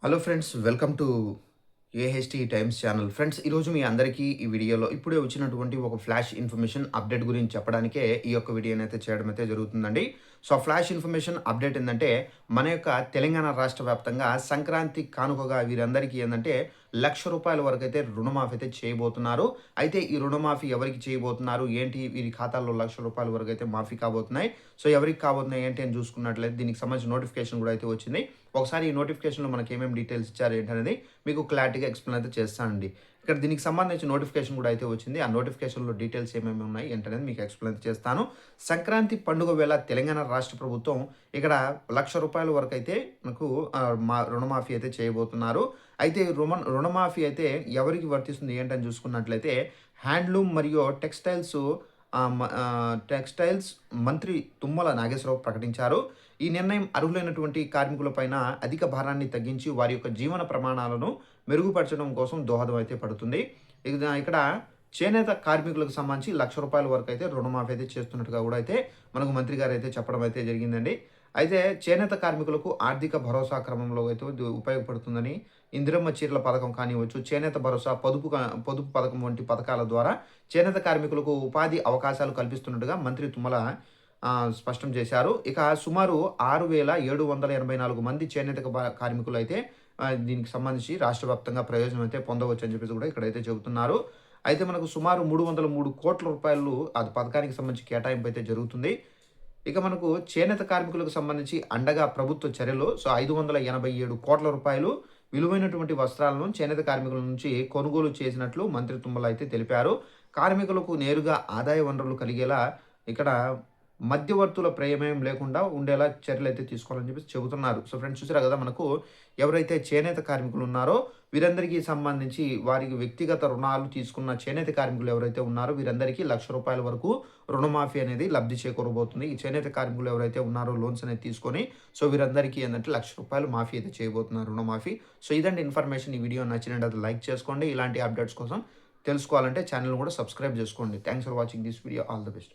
Hello friends, welcome to AHT times channel. Friends, ఈరోజు మీ అందరికీ ఈ వీడియోలో ఇప్పుడే వచ్చినటువంటి ఒక ఫ్లాష్ ఇన్ఫర్మేషన్ అప్డేట్ గురించి చెప్పడానికే ఈ యొక్క వీడియోని అయితే చేయడం అయితే జరుగుతుందండి. సో, ఫ్లాష్ ఇన్ఫర్మేషన్ అప్డేట్ ఏందంటే, మన యొక్క తెలంగాణ రాష్ట్ర వ్యాప్తంగా సంక్రాంతి కానుకగా వీరందరికీ ఏందంటే రూ. 1,00,000 వరకైతే రుణమాఫీ అయితే చేయబోతున్నారు. అయితే ఈ రుణమాఫీ ఎవరికి చేయబోతున్నారు, ఏంటి వీరి ఖాతాల్లో రూ. 1,00,000 వరకైతే మాఫీ కాబోతున్నాయి. సో, ఎవరికి కాబోతున్నాయి ఏంటి అని చూసుకున్నట్లయితే దీనికి సంబంధించిన నోటిఫికేషన్ కూడా అయితే వచ్చింది. ఒకసారి ఈ నోటిఫికేషన్‌లో మనకి ఏమేమి డీటెయిల్స్ ఇచ్చారు ఏంటనేది మీకు క్లారిటీగా ఎక్స్‌ప్లెయిన్ అయితే చేస్తానండి. ఇక్కడ దీనికి సంబంధించి నోటిఫికేషన్ కూడా అయితే వచ్చింది. ఆ నోటిఫికేషన్‌లో డీటెయిల్స్ ఏమేమి ఉన్నాయి ఏంటనేది మీకు ఎక్స్‌ప్లెయిన్ అయితే చేస్తాను. సంక్రాంతి పండుగ వేళ తెలంగాణ రాష్ట్ర ప్రభుత్వం ఇక్కడ రూ. 1,00,000 వరకైతే మనకు రుణమాఫీ అయితే చేయబోతున్నారు. అయితే రుణమాఫీ అయితే ఎవరికి వర్తిస్తుంది ఏంటని చూసుకున్నట్లయితే హ్యాండ్లూమ్ మరియు టెక్స్టైల్స్ మంత్రి తుమ్మల నాగేశ్వరరావు ప్రకటించారు. ఈ నిర్ణయం అర్హులైనటువంటి కార్మికులపైన అధిక భారాన్ని తగ్గించి వారి యొక్క జీవన ప్రమాణాలను మెరుగుపరచడం కోసం దోహదం అయితే పడుతుంది. ఇక్కడ చేనేత కార్మికులకు సంబంధించి రూ. 1,00,000 వరకు అయితే రుణమాఫీ అయితే చేస్తున్నట్టుగా కూడా అయితే మనకు మంత్రి గారు అయితే చెప్పడం అయితే జరిగిందండి. అయితే చేనేత కార్మికులకు ఆర్థిక భరోసా క్రమంలో అయితే ఉపయోగపడుతుందని ఇందిరమ్మ చీరల పథకం కానివ్వచ్చు, చేనేత భరోసా, పొదుపు పథకం వంటి పథకాల ద్వారా చేనేత కార్మికులకు ఉపాధి అవకాశాలు కల్పిస్తున్నట్టుగా మంత్రి తుమ్మల స్పష్టం చేశారు. ఇక సుమారు 6,784 మంది చేనేత కార్మికులైతే దీనికి సంబంధించి రాష్ట్ర వ్యాప్తంగా ప్రయోజనం అయితే పొందవచ్చు అని చెప్పేసి కూడా ఇక్కడైతే చెబుతున్నారు. అయితే మనకు సుమారు రూ. 303,00,00,000 అది పథకానికి సంబంధించి కేటాయింపు అయితే జరుగుతుంది. ఇక మనకు చేనేత కార్మికులకు సంబంధించి అండగా ప్రభుత్వ చర్యలు సో రూ. 587,00,00,000 విలువైనటువంటి వస్త్రాలను చేనేత కార్మికుల నుంచి కొనుగోలు చేసినట్లు మంత్రి తుమ్మల అయితే తెలిపారు. కార్మికులకు నేరుగా ఆదాయ వనరులు కలిగేలా ఇక్కడ మధ్యవర్తుల ప్రమేయం లేకుండా ఉండేలా చర్యలైతే తీసుకోవాలని చెప్పేసి చెబుతున్నారు. సో ఫ్రెండ్స్, చూసారు కదా, మనకు ఎవరైతే చేనేత కార్మికులు ఉన్నారో వీరందరికీ సంబంధించి వారికి వ్యక్తిగత రుణాలు తీసుకున్న చేనేత కార్మికులు ఎవరైతే ఉన్నారో వీరందరికీ రూ. 1,00,000 వరకు రుణమాఫీ అనేది లబ్ధి చేకూరబోతుంది. ఈ చేనేత కార్మికులు ఎవరైతే ఉన్నారో లోన్స్ అనేది తీసుకొని సో వీరందరికీ ఏంటంటే రూ. 1,00,000 మాఫీ అయితే చేయబోతున్నారు, రుణమాఫీ. సో ఇదండి ఇన్ఫర్మేషన్. ఈ వీడియో నచ్చినట్లయితే లైక్ చేసుకోండి. ఇలాంటి అప్డేట్స్ కోసం తెలుసుకోవాలంటే ఛానల్ కూడా సబ్స్క్రైబ్ చేసుకోండి. Thanks for watching this video. All the best.